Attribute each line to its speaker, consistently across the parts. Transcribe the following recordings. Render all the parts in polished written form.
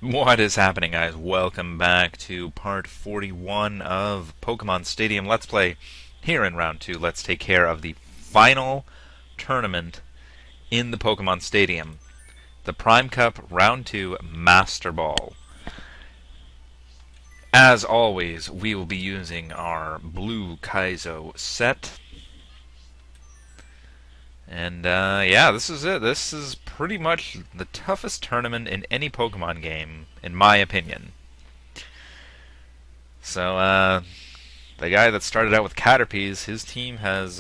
Speaker 1: What is happening, guys? Welcome back to part 41 of Pokemon Stadium Let's Play. Here in round 2, let's take care of the final tournament in the Pokemon Stadium. The Prime Cup Round 2 Master Ball. As always, we will be using our Blue Kaizo set. And yeah, this is it. This is pretty much the toughest tournament in any Pokemon game, in my opinion. So, the guy that started out with Caterpies, his team has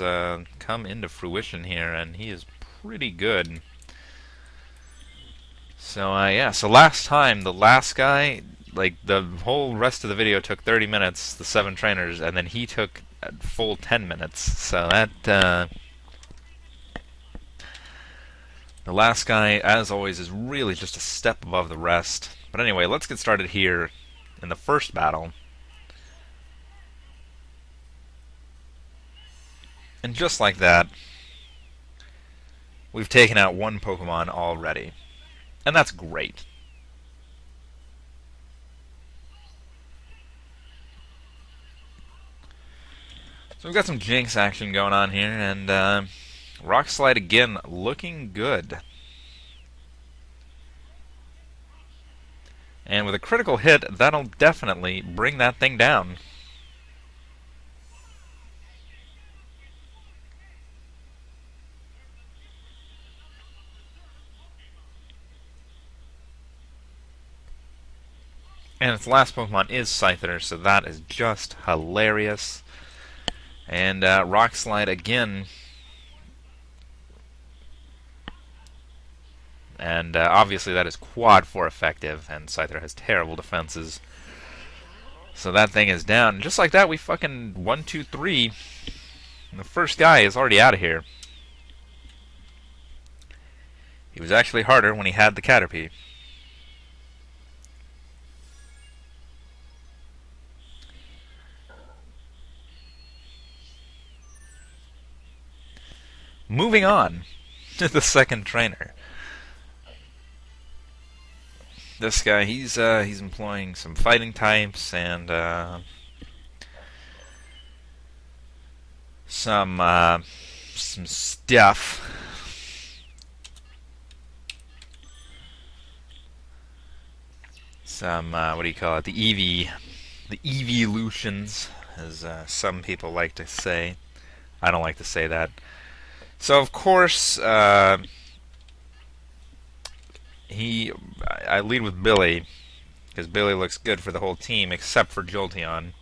Speaker 1: come into fruition here, and he is pretty good. So, yeah, so last time, the last guy, like, the whole rest of the video took 30 minutes, the 7 trainers, and then he took a full 10 minutes. So that, the last guy, as always, is really just a step above the rest. But anyway, let's get started here in the first battle. And just like that, we've taken out one Pokemon already. And that's great. So we've got some Jinx action going on here, and Rock Slide again looking good. And with a critical hit, that'll definitely bring that thing down. And its last Pokemon is Scyther, so that is just hilarious. And Rock Slide again. And obviously that is quad 4 effective, and Scyther has terrible defenses. So that thing is down. And just like that, we fucking 1, 2, 3. And the first guy is already out of here. He was actually harder when he had the Caterpie. Moving on to the second trainer. This guy, he's employing some fighting types and some stuff. Some what do you call it? The evolutions, as some people like to say. I don't like to say that. So of course, I lead with Billy, because Billy looks good for the whole team, except for Jolteon.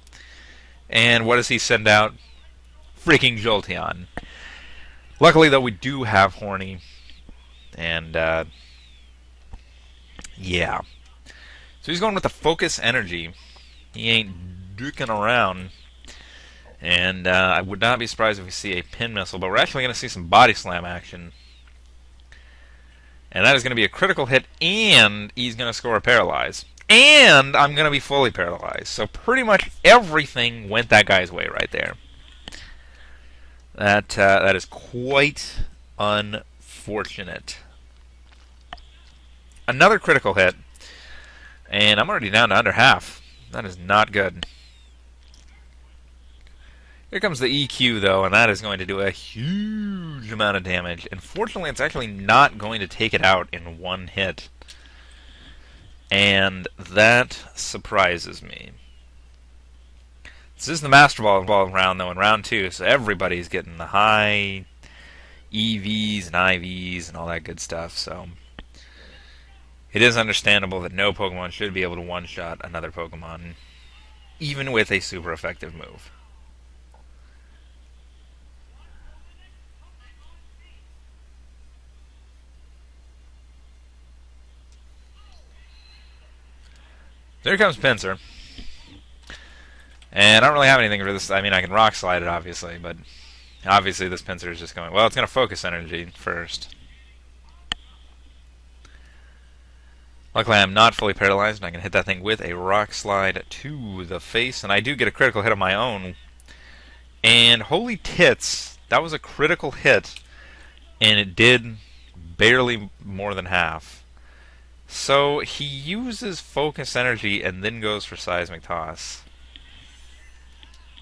Speaker 1: And what does he send out? Freaking Jolteon. Luckily, though, we do have Horny. And, yeah. So he's going with the Focus Energy. He ain't duking around. And I would not be surprised if we see a Pin Missile, but we're actually going to see some Body Slam action. And that is going to be a critical hit, and he's going to score a Paralyze. And I'm going to be fully paralyzed. So pretty much everything went that guy's way right there. That is quite unfortunate. Another critical hit, and I'm already down to under half. That is not good. Here comes the EQ, though, and that is going to do a huge amount of damage. And fortunately, it's actually not going to take it out in one hit. And that surprises me. This is the Master Ball round, though, in round 2, so everybody's getting the high EVs and IVs and all that good stuff, so it is understandable that no Pokemon should be able to one-shot another Pokemon, even with a super effective move. There comes Pinsir. And I don't really have anything for this. I mean, I can Rock Slide it, obviously, but obviously this Pinsir is just going... Well, it's going to Focus Energy first. Luckily, I'm not fully paralyzed, and I can hit that thing with a Rock Slide to the face. And I do get a critical hit of my own. And holy tits, that was a critical hit, and it did barely more than half. So he uses focus energy and then goes for seismic toss.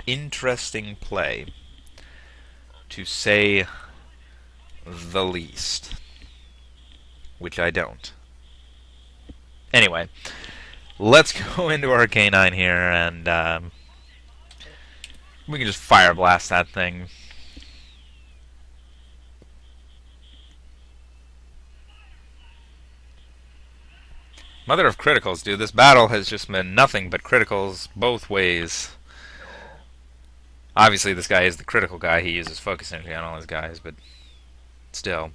Speaker 1: Interesting play, to say the least. Which I don't. Anyway, let's go into our K9 here, and we can just fire blast that thing. Mother of criticals, dude. This battle has just been nothing but criticals both ways. Obviously, this guy is the critical guy. He uses focus energy on all his guys, but still.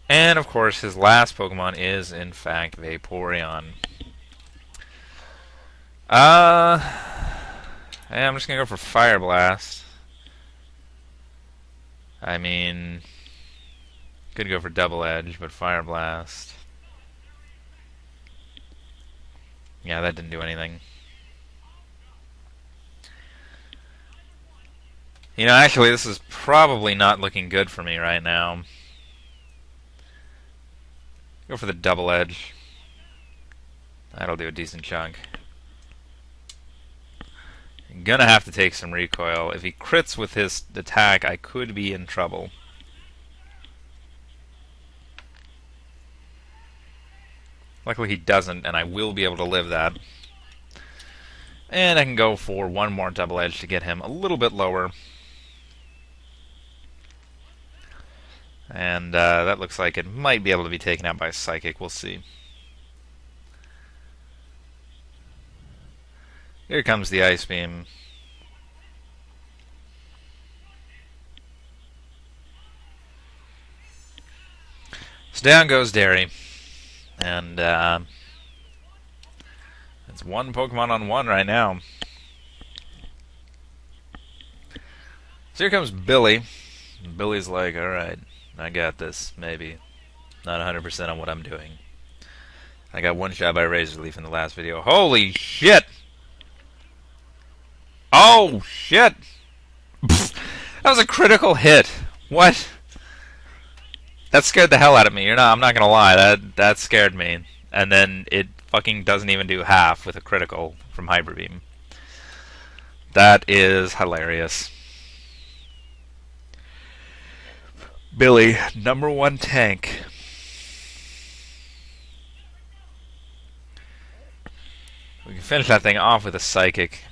Speaker 1: And, of course, his last Pokemon is, in fact, Vaporeon. Yeah, I'm just gonna go for Fire Blast. I mean, could go for Double Edge, but Fire Blast. Yeah, that didn't do anything. You know, actually, this is probably not looking good for me right now. Go for the Double Edge. That'll do a decent chunk. Gonna have to take some recoil. If he crits with his attack, I could be in trouble. Luckily he doesn't, and I will be able to live that. And I can go for one more Double Edge to get him a little bit lower. And that looks like it might be able to be taken out by Psychic. We'll see. Here comes the Ice Beam. So down goes Derry. And it's one Pokemon on one right now. So here comes Billy. Billy's like, alright, I got this, maybe. Not 100% on what I'm doing. I got one shot by Razor Leaf in the last video. Holy shit! Oh, shit! That was a critical hit. What? That scared the hell out of me. I'm not gonna lie. That scared me. And then it fucking doesn't even do half with a critical from Hyper Beam. That is hilarious. Billy, #1 tank. We can finish that thing off with a Psychic.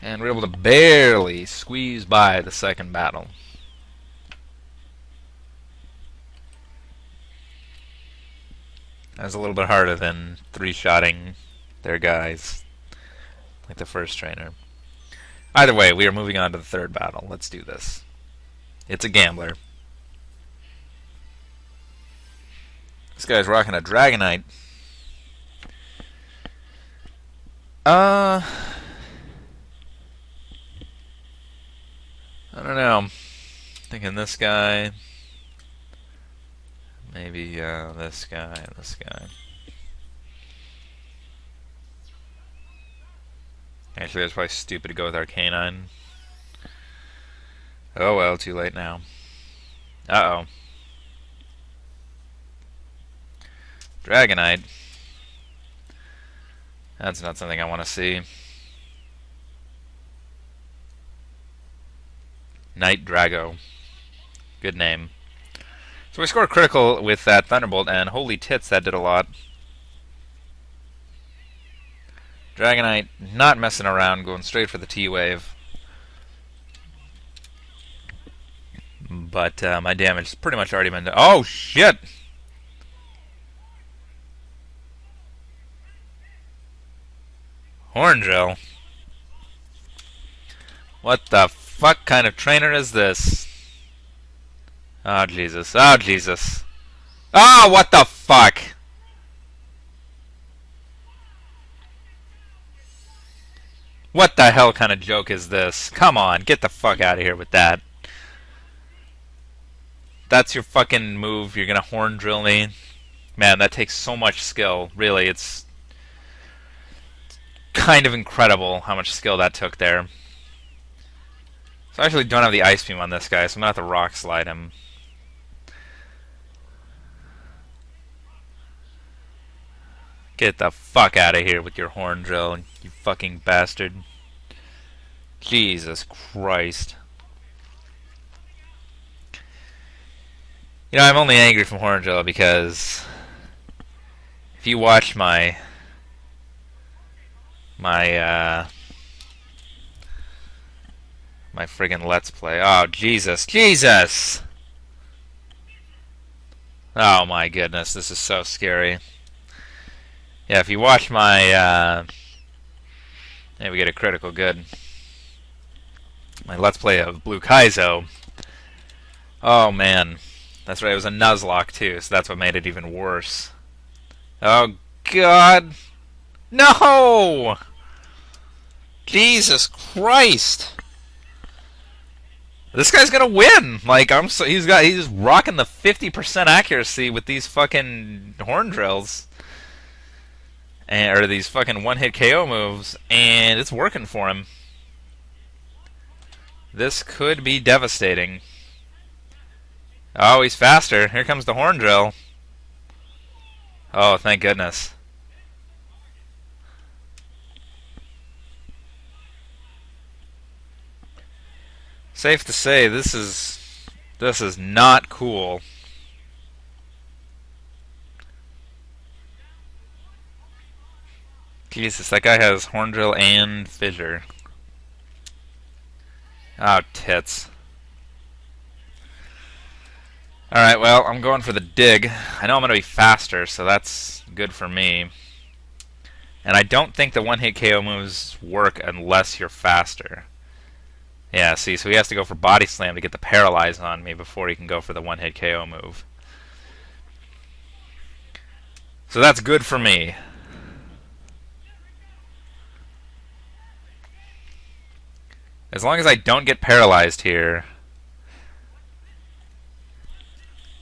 Speaker 1: And we're able to barely squeeze by the second battle. That's a little bit harder than three-shotting their guys, like the first trainer. Either way, we are moving on to the third battle. Let's do this. It's a gambler. This guy's rocking a Dragonite. I don't know. Thinking this guy. Maybe this guy, this guy. Actually, that's probably stupid to go with Arcanine. Oh well, too late now. Uh-oh. Dragonite. That's not something I want to see. Night Drago. Good name. So we scored critical with that Thunderbolt, and holy tits, that did a lot. Dragonite not messing around, going straight for the T-Wave. But my damage has pretty much already been done. Oh, shit! Hornrill. What the fuck kind of trainer is this? Oh, Jesus. Oh, Jesus. Oh, what the fuck? What the hell kind of joke is this? Come on, get the fuck out of here with that. That's your fucking move? You're gonna horn drill me? Man, that takes so much skill. Really, it's kind of incredible how much skill that took there. So I actually don't have the Ice Beam on this guy, so I'm going to have to Rock Slide him. Get the fuck out of here with your Horn Drill, you fucking bastard. Jesus Christ. You know, I'm only angry from Horn Drill because if you watch my friggin' Let's Play. Oh, Jesus. Jesus! Oh my goodness, this is so scary. Yeah, if you watch my, yeah, we get a critical good. My Let's Play of Blue Kaizo. Oh man. That's right, it was a Nuzlocke too, so that's what made it even worse. Oh God! No! Jesus Christ! This guy's gonna win. Like he's rocking the 50% accuracy with these fucking Horn Drills, or these fucking one-hit KO moves, and it's working for him. This could be devastating. Oh, he's faster. Here comes the Horn Drill. Oh, thank goodness. Safe to say, this is not cool. Jesus, that guy has Horn Drill and Fissure. Oh, tits. Alright, well, I'm going for the dig. I know I'm going to be faster, so that's good for me. And I don't think the one-hit KO moves work unless you're faster. Yeah, see, so he has to go for Body Slam to get the Paralyze on me before he can go for the one-hit KO move. So that's good for me. As long as I don't get paralyzed here.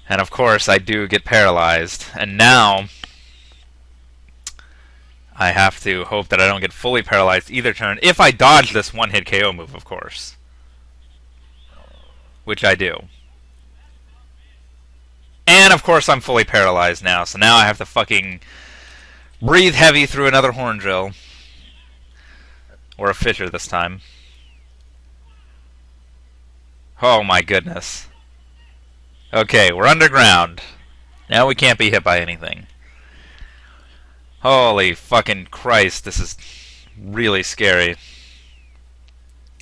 Speaker 1: And of course I do get paralyzed. And now I have to hope that I don't get fully paralyzed either turn. If I dodge this one-hit KO move, of course. Which I do. And of course I'm fully paralyzed now. So now I have to fucking breathe heavy through another Horn Drill. Or a Fissure this time. Oh my goodness. Okay, we're underground. Now we can't be hit by anything. Holy fucking Christ, this is really scary.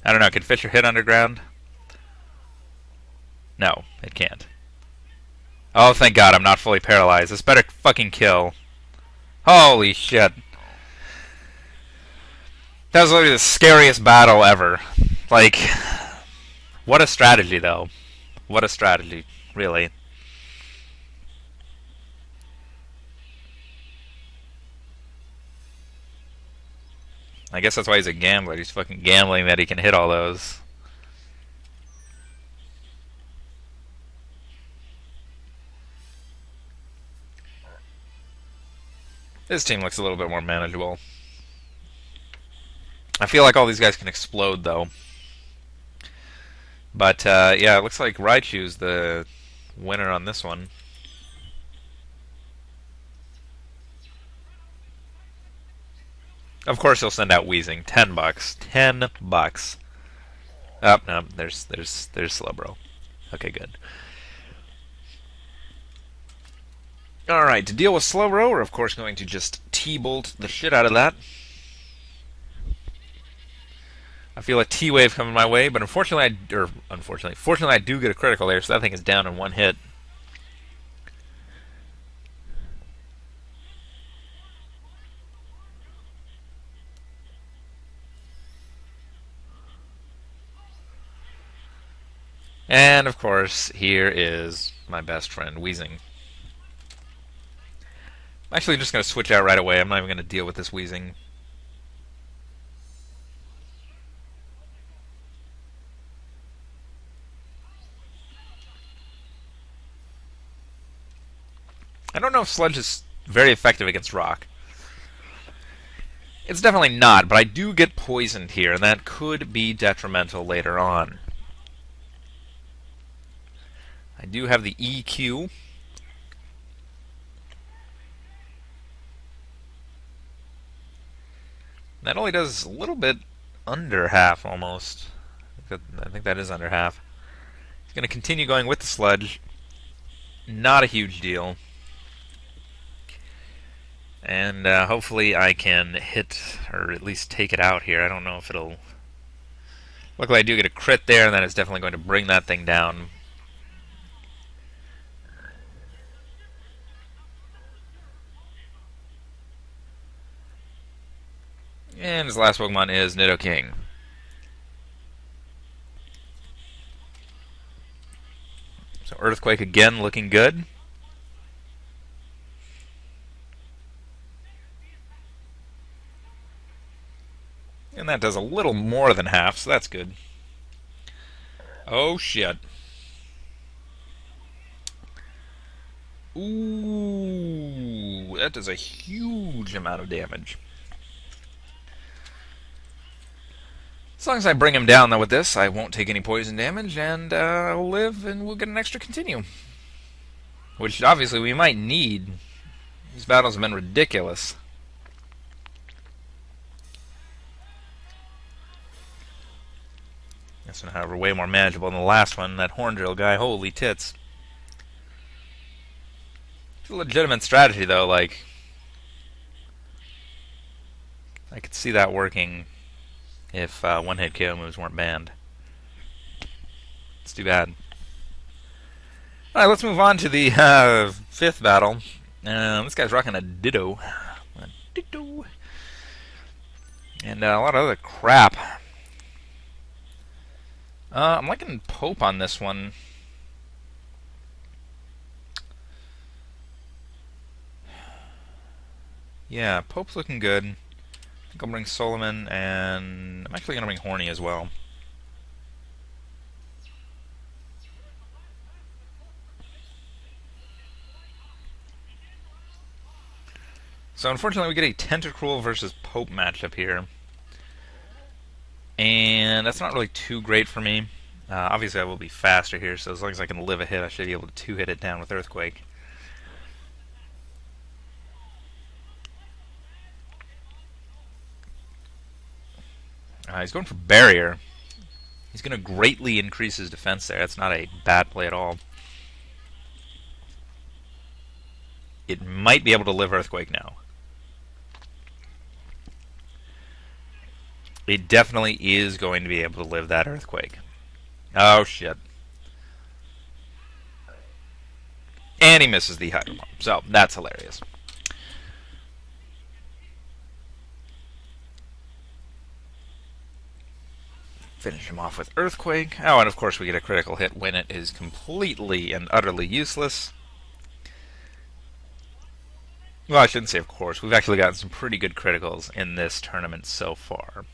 Speaker 1: I don't know, can Fissure hit underground? No, it can't. Oh, thank God, I'm not fully paralyzed. This better fucking kill. Holy shit. That was literally the scariest battle ever. Like, what a strategy, though. What a strategy, really. I guess that's why he's a gambler. He's fucking gambling that he can hit all those. This team looks a little bit more manageable. I feel like all these guys can explode, though. But, yeah, it looks like Raichu's the winner on this one. Of course he'll send out Weezing. $10. $10. Oh, no, there's Slowbro. Okay, good. Alright, to deal with Slowbro, we're of course going to just T-Bolt the shit out of that. I feel a T-Wave coming my way, but fortunately I do get a critical there, so that thing is down in one hit. And, of course, here is my best friend, Weezing. I'm actually just going to switch out right away. I'm not even going to deal with this Weezing. I don't know if Sludge is very effective against Rock. It's definitely not, but I do get poisoned here, and that could be detrimental later on. I do have the EQ. That only does a little bit under half, almost. I think that is under half. He's going to continue going with the sludge. Not a huge deal. And hopefully I can hit, or at least take it out here. I don't know if it'll... Luckily I do get a crit there, and that is definitely going to bring that thing down. And his last Pokemon is Nidoking. So Earthquake again looking good. And that does a little more than half, so that's good. Oh shit. Ooh, that does a huge amount of damage. As long as I bring him down, though, with this, I won't take any poison damage, and I'll live, and we'll get an extra continue. Which, obviously, we might need. These battles have been ridiculous. This one, however, way more manageable than the last one. That horn drill guy, holy tits. It's a legitimate strategy, though, like... I could see that working if one-hit KO moves weren't banned. It's too bad. Alright, let's move on to the 5th battle. This guy's rocking a Ditto. A Ditto. And a lot of other crap. I'm liking Pope on this one. Yeah, Pope's looking good. I think I'll bring Solomon, and I'm actually going to bring Horny as well. So unfortunately we get a Tentacruel versus Pope matchup here. And that's not really too great for me. Obviously I will be faster here, so as long as I can live a hit, I should be able to two-hit it down with Earthquake. He's going for Barrier. He's going to greatly increase his defense there. That's not a bad play at all. It might be able to live Earthquake now. It definitely is going to be able to live that Earthquake. Oh, shit. And he misses the Hydro Pump. So, that's hilarious. Finish him off with Earthquake. Oh, and of course we get a critical hit when it is completely and utterly useless. Well, I shouldn't say of course. We've actually gotten some pretty good criticals in this tournament so far.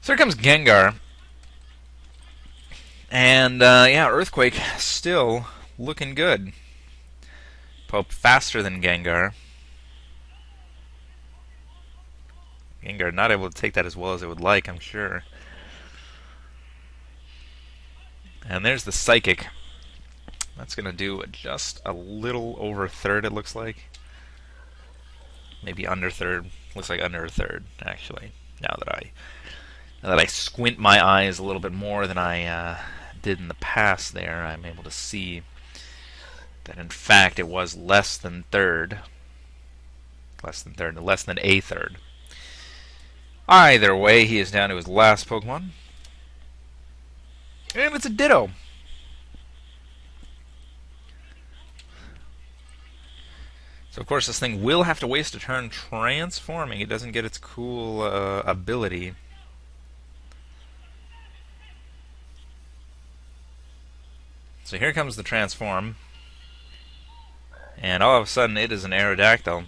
Speaker 1: So here comes Gengar. And, yeah, Earthquake still looking good. Pope faster than Gengar. Gengar not able to take that as well as it would like, I'm sure. And there's the Psychic. That's going to do just a little over a third, it looks like. Maybe under third. Looks like under a third, actually, now that I squint my eyes a little bit more than I did in the past there, I'm able to see that in fact it was less than third. Less than a third. Either way, he is down to his last Pokemon. And it's a Ditto. So of course this thing will have to waste a turn transforming. It doesn't get its cool ability. So here comes the transform. And all of a sudden it is an Aerodactyl.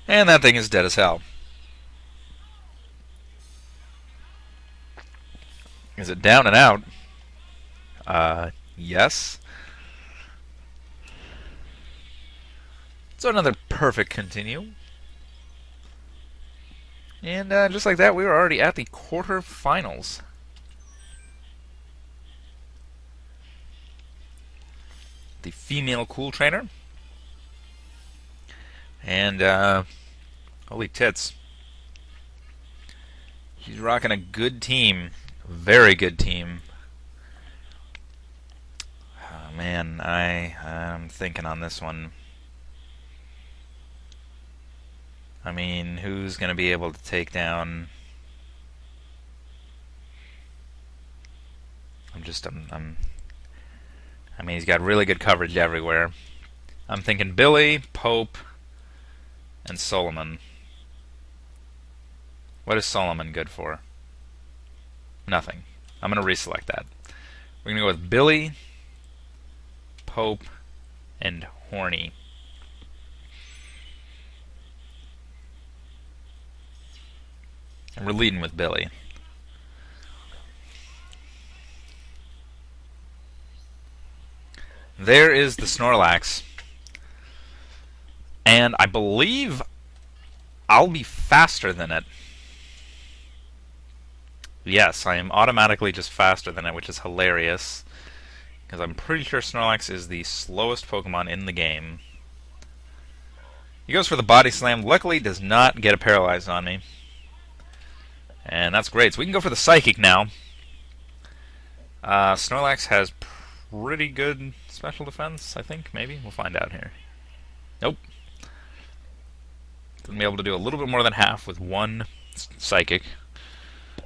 Speaker 1: And that thing is dead as hell. Is it down and out? Yes. So another perfect continue. And just like that, we were already at the quarterfinals. The female Cool Trainer. And, holy tits. She's rocking a good team. Very good team. Oh, man, I'm thinking on this one. I mean, who's going to be able to take down... I mean, he's got really good coverage everywhere. I'm thinking Billy, Pope, and Solomon. What is Solomon good for? Nothing. I'm going to reselect that. We're going to go with Billy, Pope, and Horny. And we're leading with Billy. There is the Snorlax. And I believe I'll be faster than it. Yes, I am automatically just faster than it, which is hilarious. Because I'm pretty sure Snorlax is the slowest Pokemon in the game. He goes for the Body Slam. Luckily, does not get a Paralyzed on me. And that's great. So we can go for the Psychic now. Snorlax has pretty good special defense, I think. Maybe. We'll find out here. Nope. Going to be able to do a little bit more than half with one Psychic.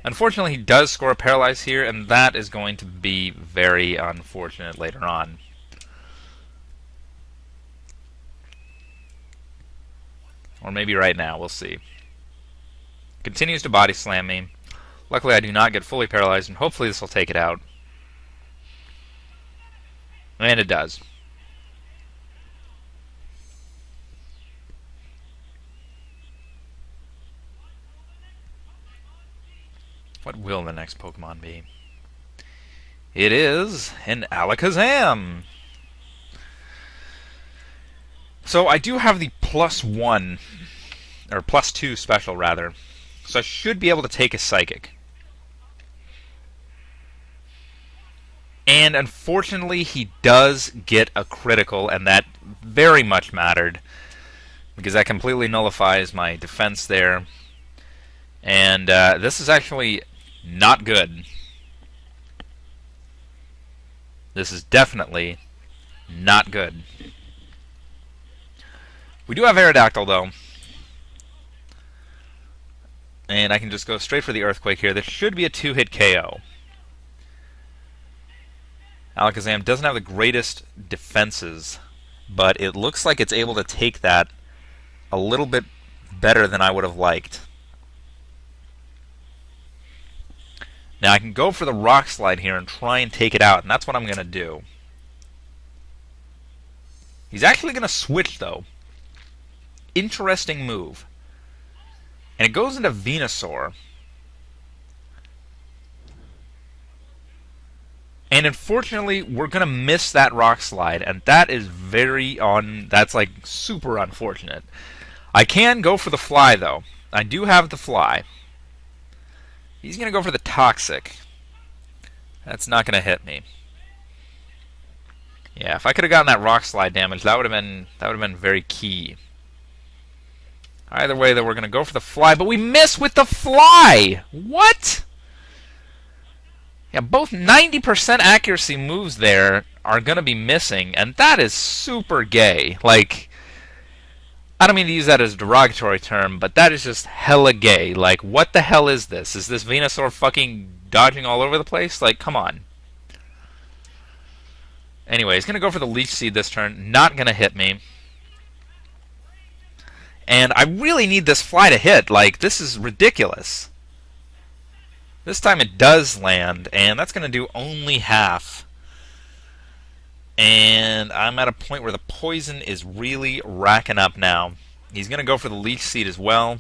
Speaker 1: Unfortunately, he does score a Paralyze here, and that is going to be very unfortunate later on. Or maybe right now, we'll see. Continues to Body Slam me. Luckily, I do not get fully paralyzed, and hopefully this will take it out. And it does. What will the next Pokemon be? It is an Alakazam! So I do have the +1, or +2 special, rather. So I should be able to take a Psychic. And unfortunately, he does get a critical, and that very much mattered. Because that completely nullifies my defense there. And this is actually not good. This is definitely not good. We do have Aerodactyl, though. And I can just go straight for the Earthquake here. This should be a 2-hit KO. Alakazam doesn't have the greatest defenses, but it looks like it's able to take that a little bit better than I would have liked. Now I can go for the Rock Slide here and try and take it out, and that's what I'm going to do. He's actually going to switch, though. Interesting move. And it goes into Venusaur. And unfortunately, we're going to miss that Rock Slide, and that is that's like super unfortunate. I can go for the Fly, though. I do have the Fly. He's going to go for the Toxic. That's not going to hit me. Yeah, if I could have gotten that Rock Slide damage, that would have been very key. Either way, though, we're going to go for the Fly, but we miss with the Fly! What? Yeah, both 90% accuracy moves there are going to be missing, and that is super gay. Like, I don't mean to use that as a derogatory term, but that is just hella gay. Like, what the hell is this? Is this Venusaur fucking dodging all over the place? Like, come on. Anyway, he's going to go for the Leech Seed this turn. Not going to hit me. And I really need this Fly to hit. Like, this is ridiculous. This time it does land, and that's going to do only half. And I'm at a point where the poison is really racking up now. He's going to go for the Leech Seed as well.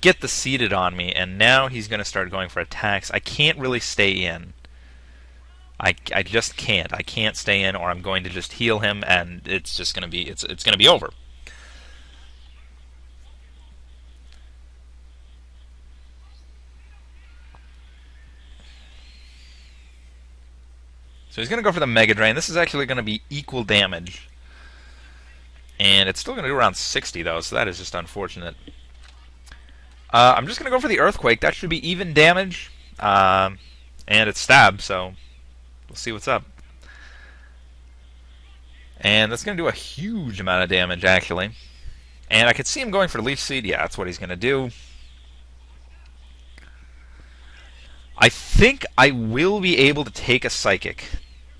Speaker 1: Get the Seeded on me, and now he's going to start going for attacks. I can't really stay in. I just can't. I can't stay in, or I'm going to just heal him, and it's just going to be it's going to be over. So he's going to go for the Mega Drain. This is actually going to be equal damage. And it's still going to do around 60, though, so that is just unfortunate. I'm just going to go for the Earthquake. That should be even damage. And it's stab, so we'll see what's up. And that's going to do a huge amount of damage, actually. And I could see him going for Leech Seed. Yeah, that's what he's going to do. I think I will be able to take a Psychic.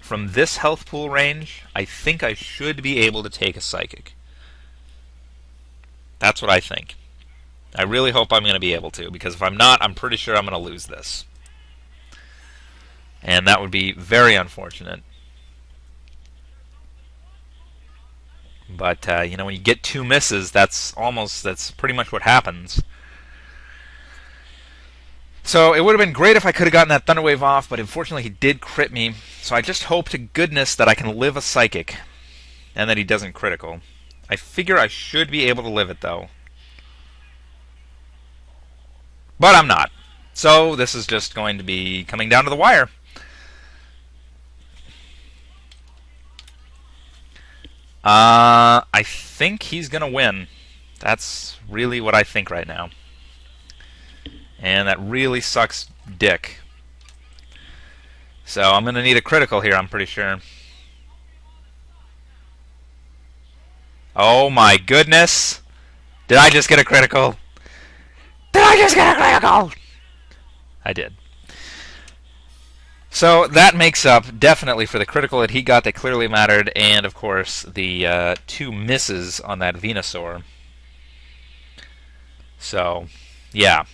Speaker 1: From this health pool range, I think I should be able to take a Psychic. That's what I think. I really hope I'm going to be able to, because if I'm not, I'm pretty sure I'm going to lose this. And that would be very unfortunate. But, you know, when you get 2 misses, that's pretty much what happens. So it would have been great if I could have gotten that Thunder Wave off, but unfortunately he did crit me. So I just hope to goodness that I can live a Psychic, and that he doesn't critical. I figure I should be able to live it, though. But I'm not. So this is just going to be coming down to the wire. I think he's going to win. That's really what I think right now. And that really sucks dick. So I'm going to need a critical here, I'm pretty sure. Oh my goodness! Did I just get a critical? Did I just get a critical? I did. So that makes up definitely for the critical that he got that clearly mattered, and of course the 2 misses on that Venusaur. So, yeah.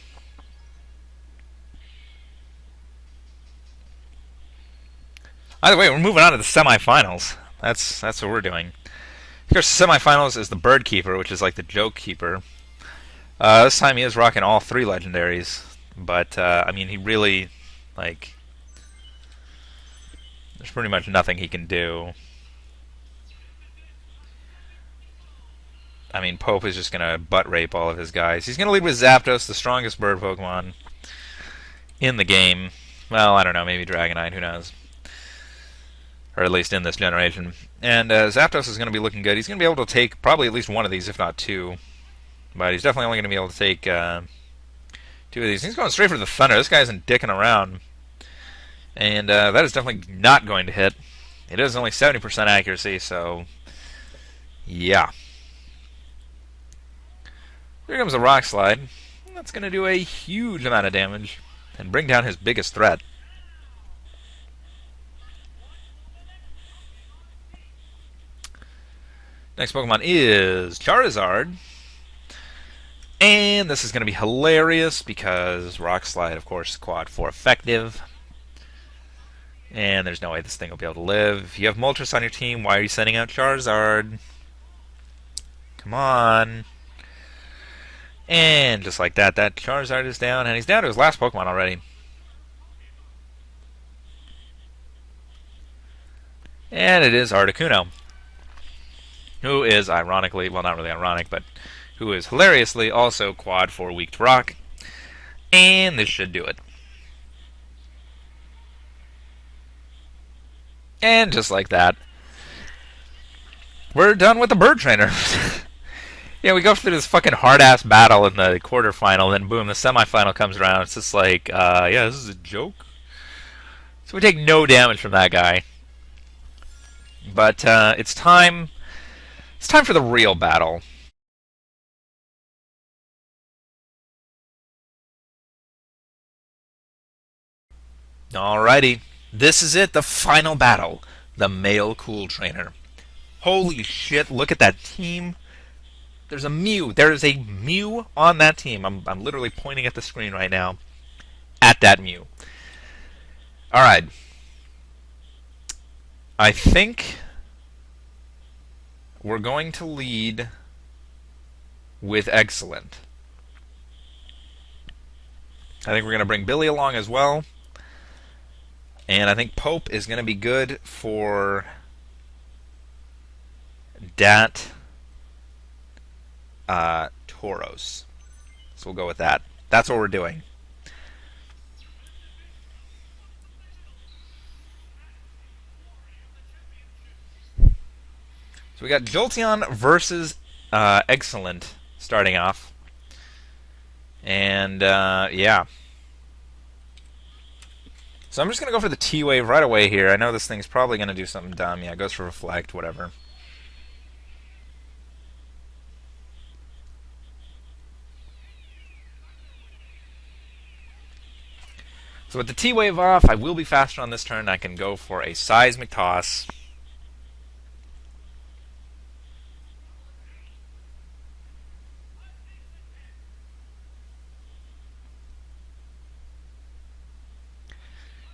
Speaker 1: Either way, we're moving on to the semifinals. That's what we're doing. Of course, the semifinals is the Bird Keeper, which is like the joke keeper. This time he is rocking all 3 legendaries, but I mean, he really, like, there's pretty much nothing he can do. I mean, Pope is just gonna butt rape all of his guys. He's gonna lead with Zapdos, the strongest bird Pokemon in the game. Well, I don't know, maybe Dragonite, who knows? Or at least in this generation. And Zapdos is going to be looking good. He's going to be able to take probably at least 1 of these, if not 2. But he's definitely only going to be able to take 2 of these. He's going straight for the Thunder. This guy isn't dicking around. And that is definitely not going to hit. It is only 70% accuracy, so yeah. Here comes a Rock Slide. That's going to do a huge amount of damage and bring down his biggest threat. Next Pokemon is Charizard. And this is going to be hilarious because Rock Slide, of course, quad 4 effective. And there's no way this thing will be able to live. If you have Moltres on your team, why are you sending out Charizard? Come on. And just like that, that Charizard is down. And he's down to his last Pokemon already. And it is Articuno, who is ironically, well, not really ironic, but who is hilariously also quad 4 weak to rock. And this should do it. And just like that, we're done with the Bird Trainer. Yeah, we go through this fucking hard-ass battle in the quarterfinal, then boom, the semifinal comes around. It's just like, yeah, this is a joke. So we take no damage from that guy. But it's time for the real battle. Alrighty, this is it, the final battle. The male Cool Trainer. Holy shit, look at that team. There's a Mew. There is a Mew on that team. I'm literally pointing at the screen right now at that Mew. Alright. I think we're going to lead with Excellent. I think we're going to bring Billy along as well. And I think Pope is going to be good for Dat Tauros. So we'll go with that. That's what we're doing. So we got Jolteon versus Excellent starting off. And, yeah. So I'm just going to go for the T-Wave right away here. I know this thing's probably going to do something dumb. Yeah, it goes for Reflect, whatever. So with the T-Wave off, I will be faster on this turn. I can go for a Seismic Toss.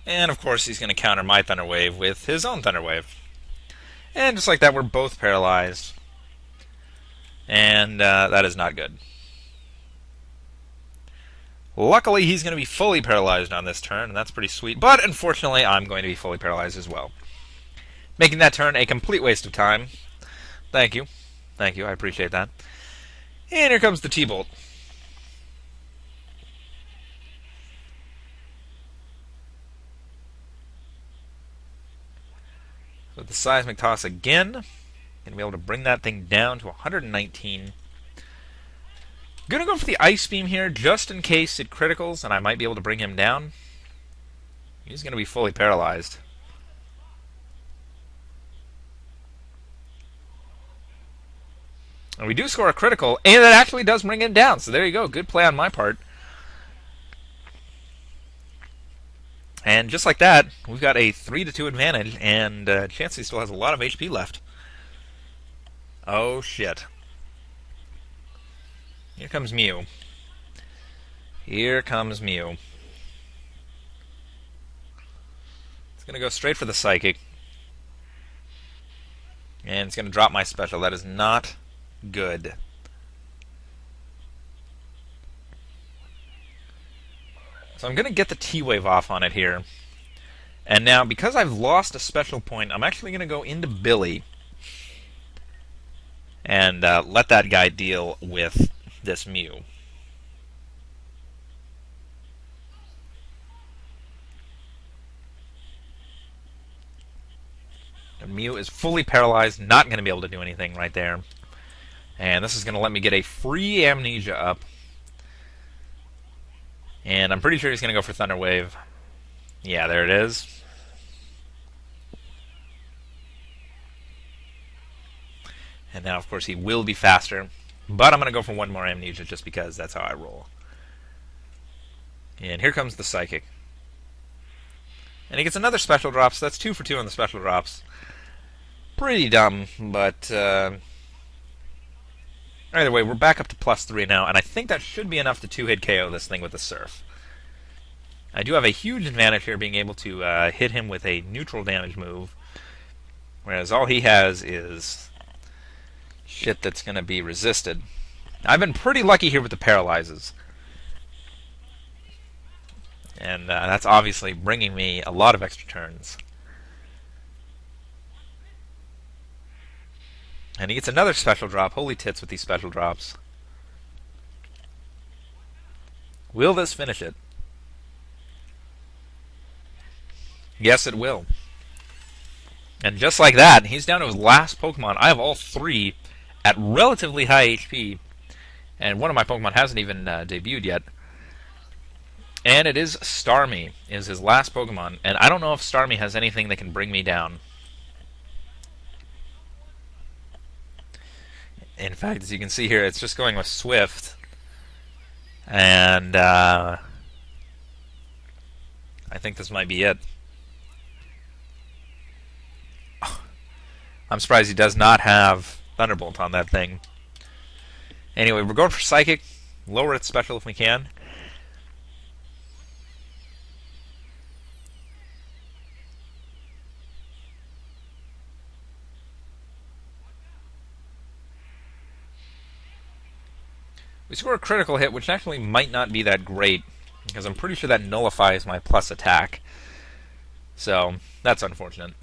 Speaker 1: And of course he's going to counter my Thunder Wave with his own Thunder Wave. And just like that, we're both paralyzed. And that is not good. Luckily, he's going to be fully paralyzed on this turn, and that's pretty sweet. But unfortunately, I'm going to be fully paralyzed as well. Making that turn a complete waste of time. Thank you. Thank you, I appreciate that. And here comes the T-Bolt. With the Seismic Toss again, going to be able to bring that thing down to 119. Gonna go for the Ice Beam here, just in case it criticals, and I might be able to bring him down. He's gonna be fully paralyzed. And we do score a critical, and it actually does bring him down, so there you go, good play on my part. And just like that, we've got a 3-2 advantage, and Chansey still has a lot of HP left. Oh shit. Here comes Mew. Here comes Mew. It's going to go straight for the Psychic. And it's going to drop my special. That is not good. So I'm going to get the T-Wave off on it here. And now, because I've lost a special point, I'm actually going to go into Billy. And let that guy deal with this Mew. And Mew is fully paralyzed, not going to be able to do anything right there. And this is going to let me get a free Amnesia up. And I'm pretty sure he's going to go for Thunder Wave. Yeah, there it is. And now, of course, he will be faster. But I'm going to go for one more Amnesia just because that's how I roll. And here comes the Psychic. And he gets another special drop, so that's 2 for 2 on the special drops. Pretty dumb, but either way, we're back up to +3 now, and I think that should be enough to 2-hit KO this thing with the Surf. I do have a huge advantage here being able to hit him with a neutral damage move, whereas all he has is shit that's going to be resisted. I've been pretty lucky here with the paralyzes. And that's obviously bringing me a lot of extra turns. And he gets another special drop. Holy tits with these special drops. Will this finish it? Yes, it will. And just like that, he's down to his last Pokemon. I have all 3 at relatively high HP. And one of my Pokemon hasn't even debuted yet. And it is Starmie, is his last Pokemon. And I don't know if Starmie has anything that can bring me down. In fact, as you can see here, it's just going with Swift. And I think this might be it. I'm surprised he does not have Thunderbolt on that thing. Anyway, we're going for Psychic. Lower its special if we can. We score a critical hit, which actually might not be that great, because I'm pretty sure that nullifies my plus attack. So, that's unfortunate.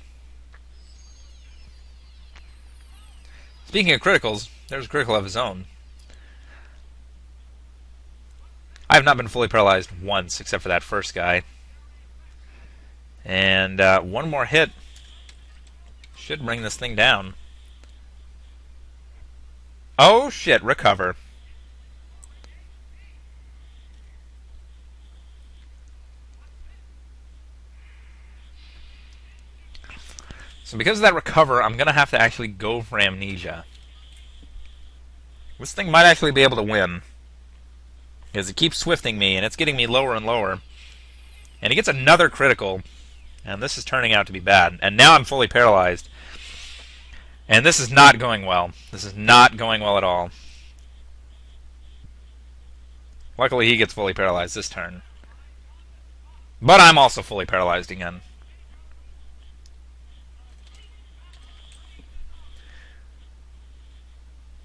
Speaker 1: Speaking of criticals, there's a critical of his own. I have not been fully paralyzed once, except for that first guy. And one more hit should bring this thing down. Oh shit, recover. So because of that recover, I'm going to have to actually go for Amnesia. This thing might actually be able to win. Because it keeps swifting me, and it's getting me lower and lower. And he gets another critical. And this is turning out to be bad. And now I'm fully paralyzed. And this is not going well. This is not going well at all. Luckily he gets fully paralyzed this turn. But I'm also fully paralyzed again.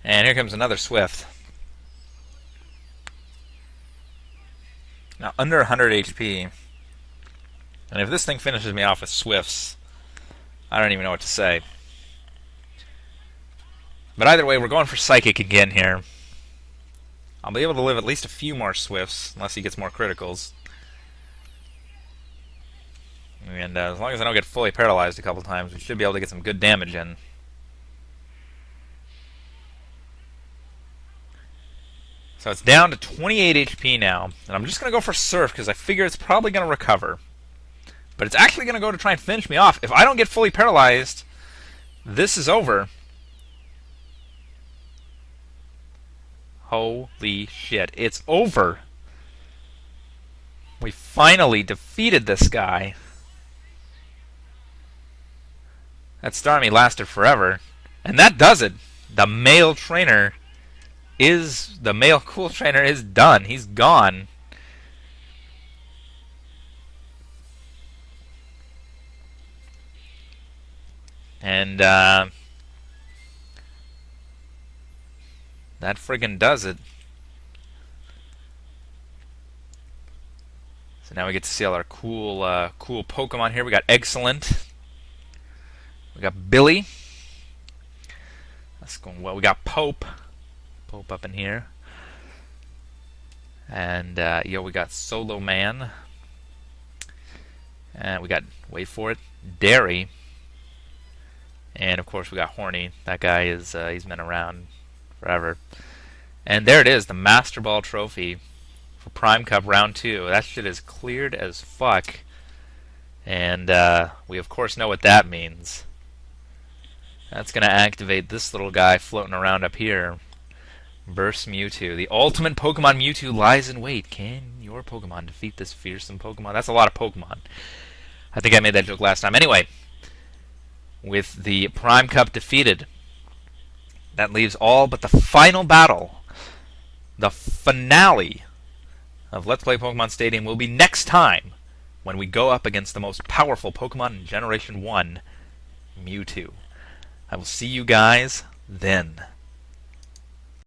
Speaker 1: And here comes another Swift. Now, under 100 HP. And if this thing finishes me off with Swifts, I don't even know what to say. But either way, we're going for Psychic again here. I'll be able to live at least a few more Swifts, unless he gets more criticals. And as long as I don't get fully paralyzed a couple times, we should be able to get some good damage in. So it's down to 28 HP now, and I'm just going to go for Surf because I figure it's probably going to recover. But it's actually going to go to try and finish me off. If I don't get fully paralyzed, this is over. Holy shit, it's over. We finally defeated this guy. That Starmie lasted forever. And that does it. The male cool trainer is done. He's gone. And that friggin' does it. So now we get to see all our cool Pokemon here. We got Excellent. We got Billy. That's going well. We got Pope. Pope up in here. And we got Solo Man. And we got, wait for it, Dairy. And of course we got Horny. That guy is he's been around forever. And there it is, the Master Ball trophy for Prime Cup Round 2. That shit is cleared as fuck. And we of course know what that means. That's going to activate this little guy floating around up here. Burst Mewtwo. The ultimate Pokemon Mewtwo lies in wait. Can your Pokemon defeat this fearsome Pokemon? That's a lot of Pokemon. I think I made that joke last time. Anyway, with the Prime Cup defeated, that leaves all but the final battle. The finale of Let's Play Pokemon Stadium will be next time when we go up against the most powerful Pokemon in Generation 1, Mewtwo. I will see you guys then.